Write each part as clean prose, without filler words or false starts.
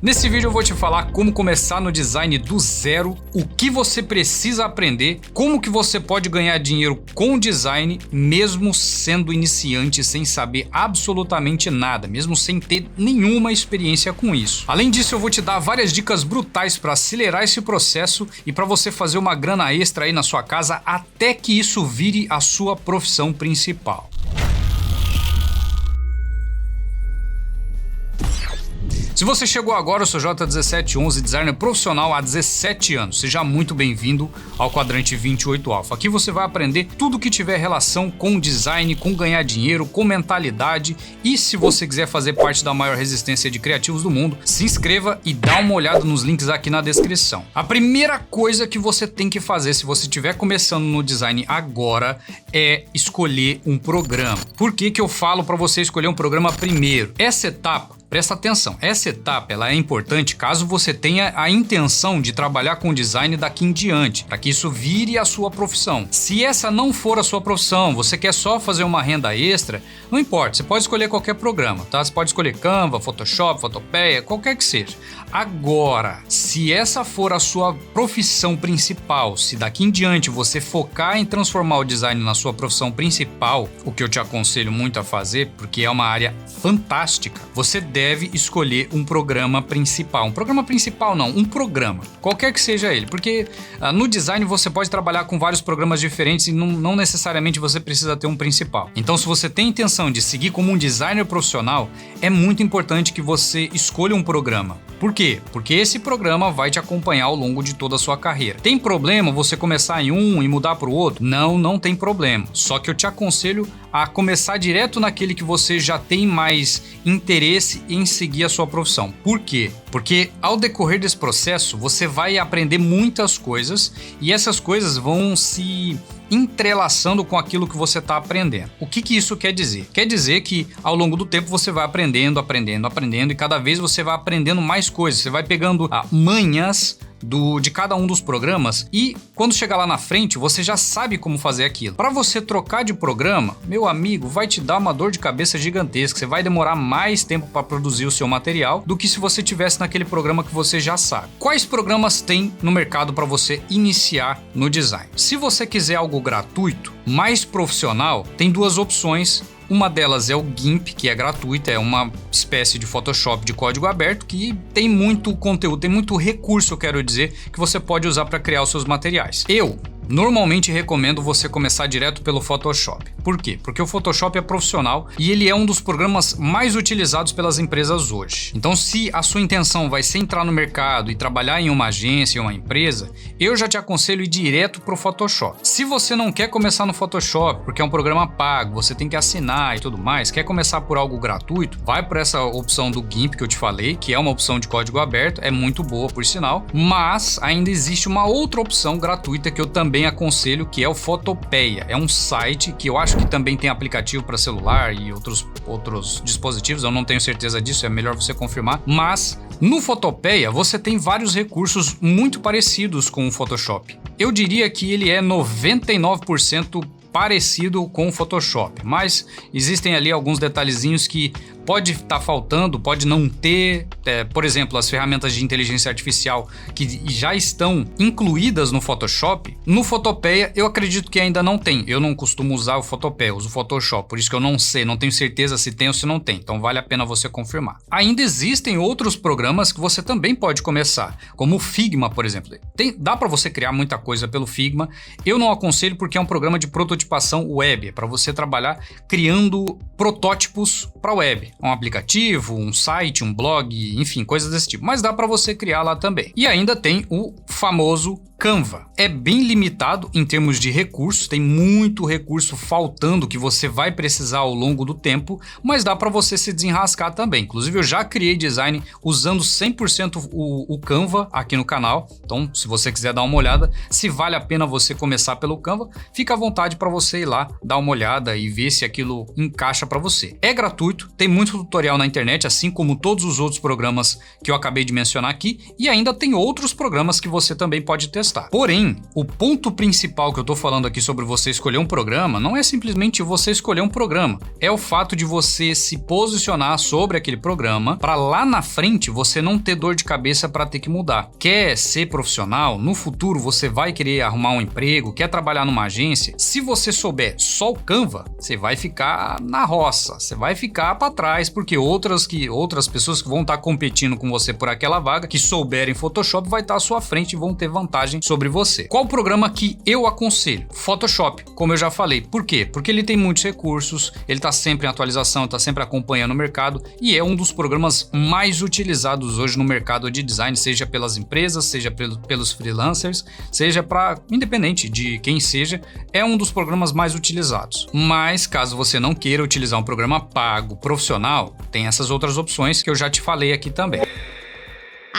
Nesse vídeo eu vou te falar como começar no design do zero, o que você precisa aprender, como que você pode ganhar dinheiro com design mesmo sendo iniciante, sem saber absolutamente nada, mesmo sem ter nenhuma experiência com isso. Além disso, eu vou te dar várias dicas brutais para acelerar esse processo e para você fazer uma grana extra aí na sua casa até que isso vire a sua profissão principal. Se você chegou agora, eu sou J1711, designer profissional há 17 anos. Seja muito bem-vindo ao Quadrante 28 Alpha. Aqui você vai aprender tudo que tiver relação com design, com ganhar dinheiro, com mentalidade. E se você quiser fazer parte da maior resistência de criativos do mundo, se inscreva e dá uma olhada nos links aqui na descrição. A primeira coisa que você tem que fazer se você estiver começando no design agora é escolher um programa. Por que que eu falo para você escolher um programa primeiro? Essa etapa, presta atenção, essa etapa ela é importante caso você tenha a intenção de trabalhar com design daqui em diante, para que isso vire a sua profissão. Se essa não for a sua profissão, você quer só fazer uma renda extra, não importa, você pode escolher qualquer programa, tá? Você pode escolher Canva, Photoshop, Fotopeia, qualquer que seja. Agora, se essa for a sua profissão principal, se daqui em diante você focar em transformar o design na sua profissão principal, o que eu te aconselho muito a fazer, porque é uma área fantástica, você deve escolher um programa principal. Um programa principal não, um programa, qualquer que seja ele, porque no design você pode trabalhar com vários programas diferentes e não necessariamente você precisa ter um principal. Então, se você tem intenção de seguir como um designer profissional, é muito importante que você escolha um programa. Por quê? Porque esse programa vai te acompanhar ao longo de toda a sua carreira. Tem problema você começar em um e mudar para o outro? Não tem problema. Só que eu te aconselho a começar direto naquele que você já tem mais interesse em seguir a sua profissão. Por quê? Porque ao decorrer desse processo, você vai aprender muitas coisas e essas coisas vão se entrelaçando com aquilo que você está aprendendo. O que isso quer dizer? Quer dizer que ao longo do tempo você vai aprendendo e cada vez você vai aprendendo mais coisas. Você vai pegando manhas de cada um dos programas e quando chegar lá na frente você já sabe como fazer aquilo. Para você trocar de programa, meu amigo, vai te dar uma dor de cabeça gigantesca. Você vai demorar mais tempo para produzir o seu material do que se você tivesse naquele programa que você já sabe. Quais programas tem no mercado para você iniciar no design? Se você quiser algo gratuito, mais profissional, tem duas opções. Uma delas é o GIMP, que é gratuita, é uma espécie de Photoshop de código aberto que tem muito conteúdo, tem muito recurso, eu quero dizer, que você pode usar para criar os seus materiais. Eu normalmente recomendo você começar direto pelo Photoshop. Por quê? Porque o Photoshop é profissional e ele é um dos programas mais utilizados pelas empresas hoje. Então, se a sua intenção vai ser entrar no mercado e trabalhar em uma agência, em uma empresa, eu já te aconselho ir direto para o Photoshop. Se você não quer começar no Photoshop, porque é um programa pago, você tem que assinar e tudo mais, quer começar por algo gratuito, vai para essa opção do GIMP que eu te falei, que é uma opção de código aberto, é muito boa por sinal, mas ainda existe uma outra opção gratuita que eu também aconselho, que é o Fotopeia. É um site que eu acho que também tem aplicativo para celular e outros dispositivos, eu não tenho certeza disso, é melhor você confirmar, mas no Fotopeia você tem vários recursos muito parecidos com o Photoshop. Eu diria que ele é 99% parecido com o Photoshop, mas existem ali alguns detalhezinhos que pode estar faltando, pode não ter, por exemplo, as ferramentas de inteligência artificial que já estão incluídas no Photoshop. No Fotopeia eu acredito que ainda não tem, eu não costumo usar o Fotopeia, eu uso o Photoshop, por isso que eu não sei, não tenho certeza se tem ou se não tem, então vale a pena você confirmar. Ainda existem outros programas que você também pode começar, como o Figma, por exemplo. Dá para você criar muita coisa pelo Figma, eu não aconselho porque é um programa de prototipação web, é para você trabalhar criando protótipos para web. Um aplicativo, um site, um blog, enfim, coisas desse tipo. Mas dá para você criar lá também. E ainda tem o famoso Canva. É bem limitado em termos de recursos, tem muito recurso faltando que você vai precisar ao longo do tempo, mas dá para você se desenrascar também. Inclusive eu já criei design usando 100% o Canva aqui no canal, então se você quiser dar uma olhada, se vale a pena você começar pelo Canva, fica à vontade para você ir lá, dar uma olhada e ver se aquilo encaixa para você. É gratuito, tem muito tutorial na internet, assim como todos os outros programas que eu acabei de mencionar aqui, e ainda tem outros programas que você também pode testar. gostar. Porém, o ponto principal que eu tô falando aqui sobre você escolher um programa não é simplesmente você escolher um programa, é o fato de você se posicionar sobre aquele programa para lá na frente você não ter dor de cabeça para ter que mudar. Quer ser profissional? No futuro você vai querer arrumar um emprego, quer trabalhar numa agência? Se você souber só o Canva, você vai ficar na roça, você vai ficar para trás, porque outras pessoas que vão estar competindo com você por aquela vaga, que souberem Photoshop, vai estar à sua frente e vão ter vantagem sobre você. Qual o programa que eu aconselho? Photoshop, como eu já falei. Por quê? Porque ele tem muitos recursos, ele está sempre em atualização, está sempre acompanhando o mercado e é um dos programas mais utilizados hoje no mercado de design, seja pelas empresas, seja pelos freelancers, seja independente de quem seja, é um dos programas mais utilizados. Mas caso você não queira utilizar um programa pago, profissional, tem essas outras opções que eu já te falei aqui também.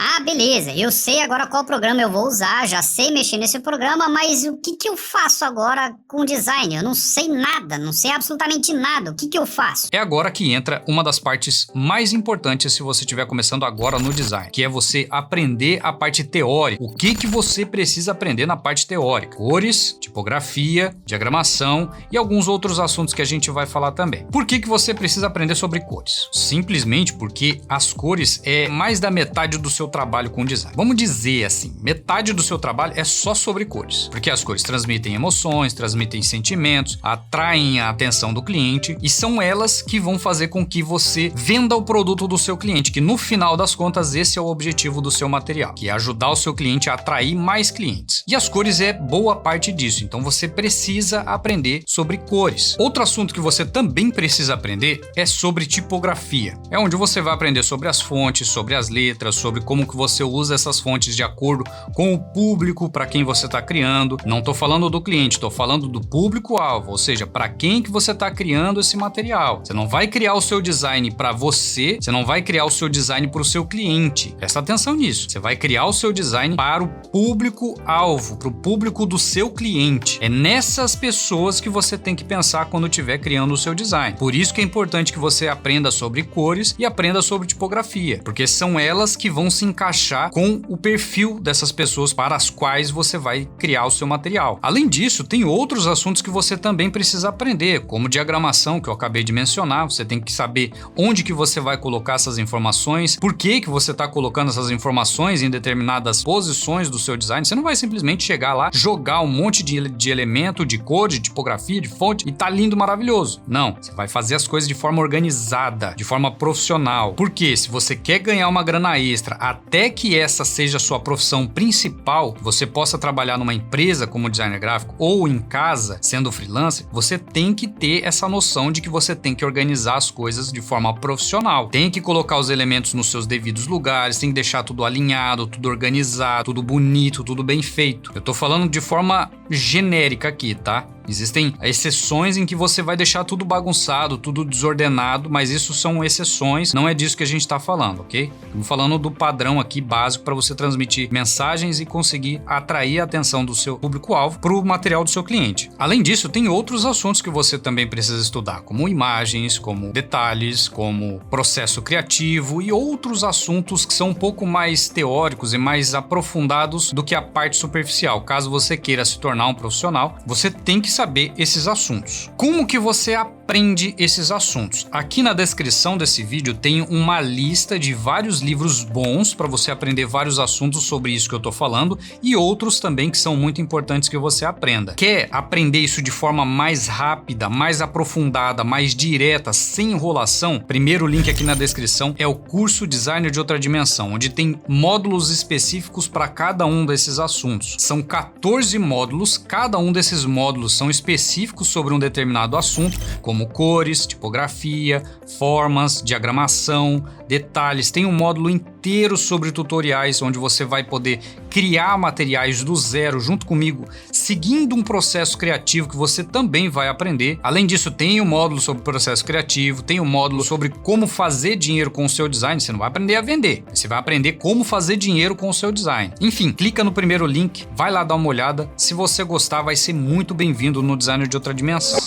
Ah, beleza, eu sei agora qual programa eu vou usar, já sei mexer nesse programa, mas o que eu faço agora com o design? Eu não sei nada, não sei absolutamente nada, o que eu faço? É agora que entra uma das partes mais importantes se você estiver começando agora no design, que é você aprender a parte teórica. O que você precisa aprender na parte teórica? Cores, tipografia, diagramação e alguns outros assuntos que a gente vai falar também. Por que você precisa aprender sobre cores? Simplesmente porque as cores é mais da metade do seu trabalho com design. Vamos dizer assim, metade do seu trabalho é só sobre cores, porque as cores transmitem emoções, transmitem sentimentos, atraem a atenção do cliente e são elas que vão fazer com que você venda o produto do seu cliente, que no final das contas esse é o objetivo do seu material, que é ajudar o seu cliente a atrair mais clientes. E as cores é boa parte disso, então você precisa aprender sobre cores. Outro assunto que você também precisa aprender é sobre tipografia. É onde você vai aprender sobre as fontes, sobre as letras, sobre como que você usa essas fontes de acordo com o público para quem você está criando. Não estou falando do cliente, estou falando do público-alvo, ou seja, para quem que você está criando esse material. Você não vai criar o seu design para você não vai criar o seu design para o seu cliente. Presta atenção nisso. Você vai criar o seu design para o público-alvo, para o público do seu cliente. É nessas pessoas que você tem que pensar quando estiver criando o seu design. Por isso que é importante que você aprenda sobre cores e aprenda sobre tipografia, porque são elas que vão se encaixar com o perfil dessas pessoas para as quais você vai criar o seu material. Além disso, tem outros assuntos que você também precisa aprender, como diagramação, que eu acabei de mencionar. Você tem que saber onde que você vai colocar essas informações, por que você está colocando essas informações em determinadas posições do seu design. Você não vai simplesmente chegar lá, jogar um monte de elemento, de cor, de tipografia, de fonte e tá lindo, maravilhoso. Não, você vai fazer as coisas de forma organizada, de forma profissional. Porque se você quer ganhar uma grana extra, até que essa seja a sua profissão principal, você possa trabalhar numa empresa como designer gráfico ou em casa, sendo freelancer, você tem que ter essa noção de que você tem que organizar as coisas de forma profissional. Tem que colocar os elementos nos seus devidos lugares, tem que deixar tudo alinhado, tudo organizado, tudo bonito, tudo bem feito. Eu tô falando de forma genérica aqui, tá? Existem exceções em que você vai deixar tudo bagunçado, tudo desordenado, mas isso são exceções, não é disso que a gente está falando, ok? Estamos falando do padrão aqui básico para você transmitir mensagens e conseguir atrair a atenção do seu público-alvo para o material do seu cliente. Além disso, tem outros assuntos que você também precisa estudar, como imagens, como detalhes, como processo criativo e outros assuntos que são um pouco mais teóricos e mais aprofundados do que a parte superficial. Caso você queira se tornar um profissional, você tem que saber esses assuntos. Como que você aprende esses assuntos? Aqui na descrição desse vídeo tem uma lista de vários livros bons para você aprender vários assuntos sobre isso que eu tô falando e outros também que são muito importantes que você aprenda. Quer aprender isso de forma mais rápida, mais aprofundada, mais direta, sem enrolação? Primeiro link aqui na descrição é o curso Designer de Outra Dimensão, onde tem módulos específicos para cada um desses assuntos. São 14 módulos, cada um desses módulos são específicos sobre um determinado assunto, como cores, tipografia, formas, diagramação, detalhes. Tem um módulo inteiro sobre tutoriais, onde você vai poder criar materiais do zero junto comigo, seguindo um processo criativo que você também vai aprender. Além disso, tem um módulo sobre processo criativo, tem um módulo sobre como fazer dinheiro com o seu design. Você não vai aprender a vender, você vai aprender como fazer dinheiro com o seu design. Enfim, clica no primeiro link, vai lá dar uma olhada. Se você gostar, vai ser muito bem-vindo no Designer de Outra Dimensão.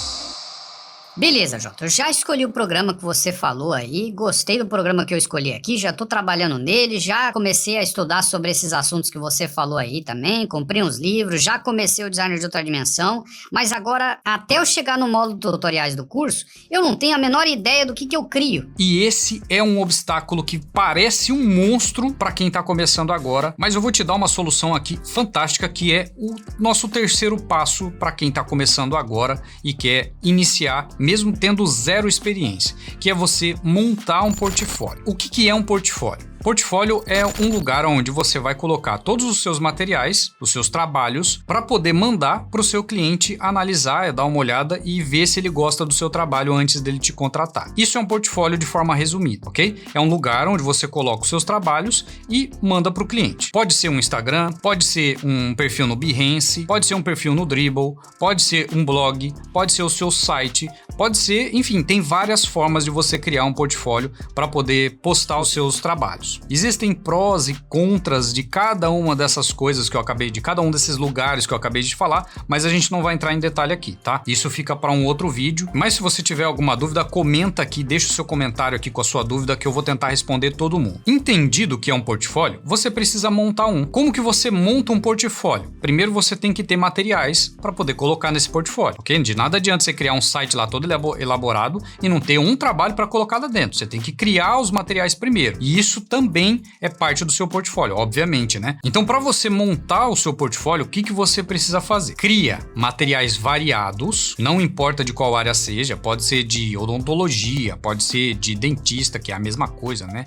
Beleza, Jota, eu já escolhi o programa que você falou aí, gostei do programa que eu escolhi aqui, já tô trabalhando nele, já comecei a estudar sobre esses assuntos que você falou aí também, comprei uns livros, já comecei o design de outra dimensão, mas agora, até eu chegar no módulo de tutoriais do curso, eu não tenho a menor ideia do que eu crio. E esse é um obstáculo que parece um monstro para quem tá começando agora, mas eu vou te dar uma solução aqui fantástica, que é o nosso terceiro passo para quem tá começando agora e quer iniciar mesmo tendo zero experiência, que é você montar um portfólio. O que é um portfólio? Portfólio é um lugar onde você vai colocar todos os seus materiais, os seus trabalhos, para poder mandar para o seu cliente analisar, dar uma olhada e ver se ele gosta do seu trabalho antes dele te contratar. Isso é um portfólio de forma resumida, ok? É um lugar onde você coloca os seus trabalhos e manda para o cliente. Pode ser um Instagram, pode ser um perfil no Behance, pode ser um perfil no Dribbble, pode ser um blog, pode ser o seu site, pode ser, enfim, tem várias formas de você criar um portfólio para poder postar os seus trabalhos. Existem prós e contras de cada uma dessas coisas que eu acabei de, cada um desses lugares que eu acabei de falar, mas a gente não vai entrar em detalhe aqui, tá? Isso fica para um outro vídeo, mas se você tiver alguma dúvida, comenta aqui, deixa o seu comentário aqui com a sua dúvida que eu vou tentar responder todo mundo. Entendido o que é um portfólio, você precisa montar um. Como que você monta um portfólio? Primeiro você tem que ter materiais para poder colocar nesse portfólio, ok? De nada adianta você criar um site lá todo elaborado e não ter um trabalho para colocar lá dentro. Você tem que criar os materiais primeiro. E isso também é parte do seu portfólio, obviamente, né? Então, para você montar o seu portfólio, o que você precisa fazer? Cria materiais variados, não importa de qual área seja, pode ser de odontologia, pode ser de dentista, que é a mesma coisa, né?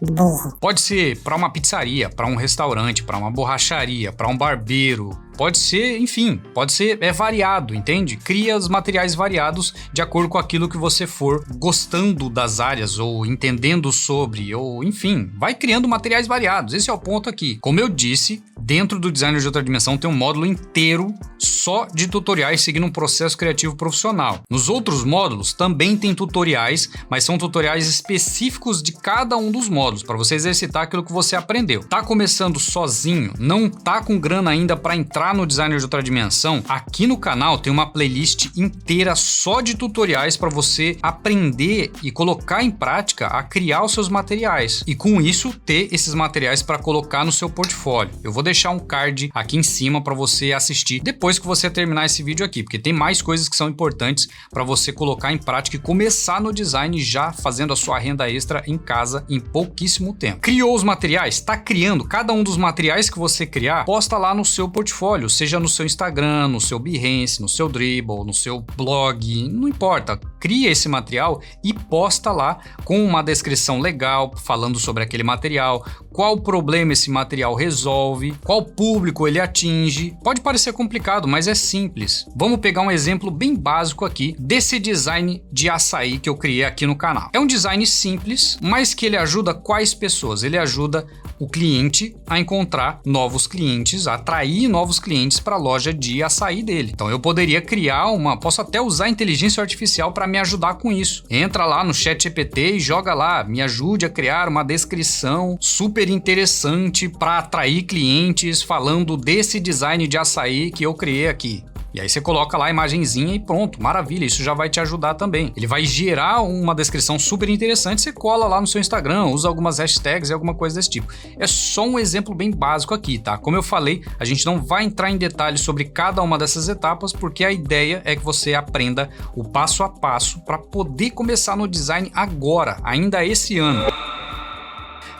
Pode ser para uma pizzaria, para um restaurante, para uma borracharia, para um barbeiro. Pode ser, enfim, é variado, entende? Cria os materiais variados de acordo com aquilo que você for gostando das áreas ou entendendo sobre, ou enfim, vai criando materiais variados. Esse é o ponto aqui. Como eu disse, dentro do design de outra dimensão tem um módulo inteiro só de tutoriais seguindo um processo criativo profissional. Nos outros módulos também tem tutoriais, mas são tutoriais específicos de cada um dos módulos, para você exercitar aquilo que você aprendeu. Tá começando sozinho, não tá com grana ainda para entrar no design de outra dimensão? Aqui no canal tem uma playlist inteira só de tutoriais para você aprender e colocar em prática a criar os seus materiais e com isso ter esses materiais para colocar no seu portfólio. Eu vou deixar um card aqui em cima para você assistir depois que você terminar esse vídeo aqui, porque tem mais coisas que são importantes para você colocar em prática e começar no design já fazendo a sua renda extra em casa em pouquíssimo tempo. Criou os materiais? Tá criando? Cada um dos materiais que você criar, posta lá no seu portfólio, seja no seu Instagram, no seu Behance, no seu Dribbble, no seu blog, não importa. Cria esse material e posta lá com uma descrição legal, falando sobre aquele material, qual problema esse material resolve, qual público ele atinge. Pode parecer complicado, mas é simples. Vamos pegar um exemplo bem básico aqui desse design de açaí que eu criei aqui no canal. É um design simples, mas que ele ajuda quais pessoas? Ele ajuda o cliente a encontrar novos clientes, a atrair novos clientes para a loja de açaí dele. Então eu poderia criar posso até usar a inteligência artificial para me ajudar com isso. Entra lá no ChatGPT e joga lá, me ajude a criar uma descrição super interessante para atrair clientes falando desse design de açaí que eu criei aqui. E aí você coloca lá a imagenzinha e pronto, maravilha, isso já vai te ajudar também. Ele vai gerar uma descrição super interessante, você cola lá no seu Instagram, usa algumas hashtags e alguma coisa desse tipo. É só um exemplo bem básico aqui, tá? Como eu falei, a gente não vai entrar em detalhes sobre cada uma dessas etapas, porque a ideia é que você aprenda o passo a passo para poder começar no design agora, ainda esse ano.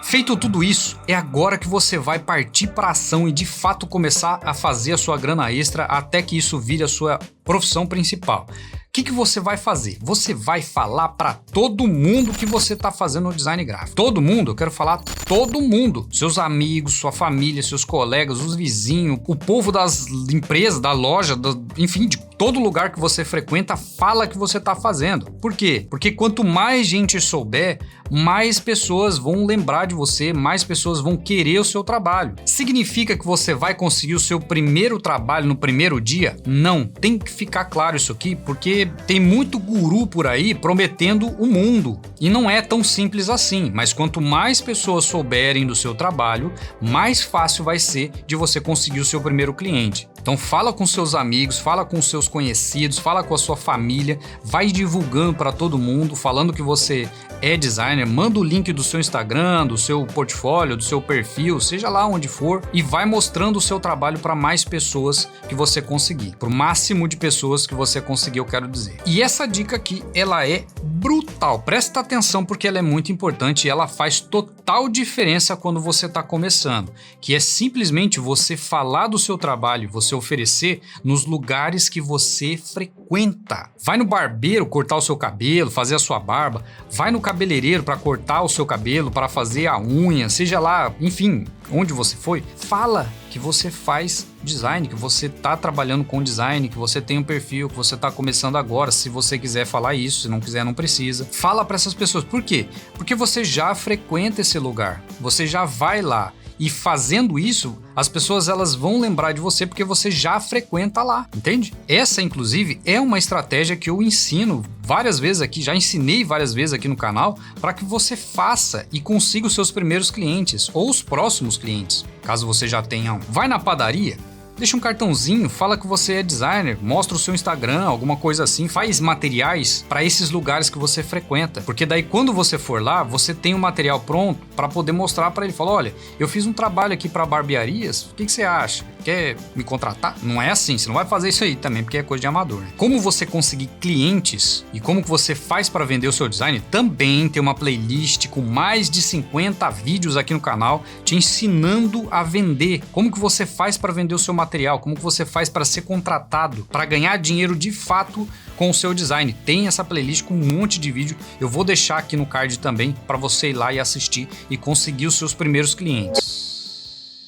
Feito tudo isso, é agora que você vai partir para a ação e de fato começar a fazer a sua grana extra até que isso vire a sua profissão principal. O que você vai fazer? Você vai falar para todo mundo que você está fazendo o design gráfico. Todo mundo, eu quero falar todo mundo. Seus amigos, sua família, seus colegas, os vizinhos, o povo das empresas, da loja, enfim, de todo lugar que você frequenta, fala que você está fazendo. Por quê? Porque quanto mais gente souber, mais pessoas vão lembrar de você, mais pessoas vão querer o seu trabalho. Significa que você vai conseguir o seu primeiro trabalho no primeiro dia? Não, tem que ficar claro isso aqui, porque Porque tem muito guru por aí prometendo o mundo. E não é tão simples assim. Mas quanto mais pessoas souberem do seu trabalho, mais fácil vai ser de você conseguir o seu primeiro cliente. Então fala com seus amigos, fala com seus conhecidos, fala com a sua família, vai divulgando para todo mundo, falando que você é designer, manda o link do seu Instagram, do seu portfólio, do seu perfil, seja lá onde for, e vai mostrando o seu trabalho para mais pessoas que você conseguir, para o máximo de pessoas que você conseguir, eu quero dizer. E essa dica aqui, ela é brutal, presta atenção porque ela é muito importante e ela faz total diferença quando você está começando, que é simplesmente você falar do seu trabalho, você oferecer nos lugares que você frequenta. Vai no barbeiro cortar o seu cabelo, fazer a sua barba, vai no cabeleireiro para cortar o seu cabelo, para fazer a unha, seja lá, enfim, onde você foi, fala que você faz design, que você tá trabalhando com design, que você tem um perfil, que você tá começando agora, se você quiser falar isso, se não quiser não precisa. Fala para essas pessoas. Por quê? Porque você já frequenta esse lugar, você já vai lá. E fazendo isso, as pessoas elas vão lembrar de você porque você já frequenta lá, entende? Essa, inclusive, é uma estratégia que eu ensino várias vezes aqui, já ensinei várias vezes aqui no canal, para que você faça e consiga os seus primeiros clientes ou os próximos clientes, caso você já tenha um. Vai na padaria, deixa um cartãozinho, fala que você é designer, mostra o seu Instagram, alguma coisa assim, faz materiais para esses lugares que você frequenta, porque daí quando você for lá, você tem o material pronto para poder mostrar para ele, falar, olha, eu fiz um trabalho aqui para barbearias, o que você acha? Quer me contratar? Não é assim, você não vai fazer isso aí também, porque é coisa de amador, né? Como você conseguir clientes e como que você faz para vender o seu design, também tem uma playlist com mais de 50 vídeos aqui no canal, te ensinando a vender, como que você faz para vender o seu material, como que você faz para ser contratado, para ganhar dinheiro de fato com o seu design. Tem essa playlist com um monte de vídeo, eu vou deixar aqui no card também para você ir lá e assistir e conseguir os seus primeiros clientes.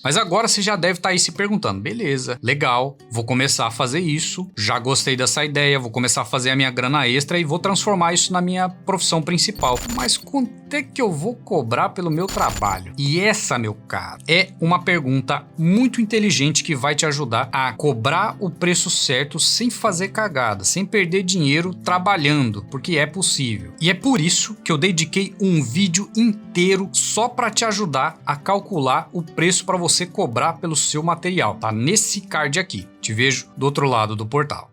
Mas agora você já deve estar aí se perguntando, beleza, legal, vou começar a fazer isso, já gostei dessa ideia, vou começar a fazer a minha grana extra e vou transformar isso na minha profissão principal. Mas quanto é que eu vou cobrar pelo meu trabalho? E essa, meu caro, é uma pergunta muito inteligente que vai te ajudar a cobrar o preço certo sem fazer cagada, sem perder dinheiro trabalhando, porque é possível. E é por isso que eu dediquei um vídeo inteiro só para te ajudar a calcular o preço para você cobrar pelo seu material, tá? Nesse card aqui. Te vejo do outro lado do portal.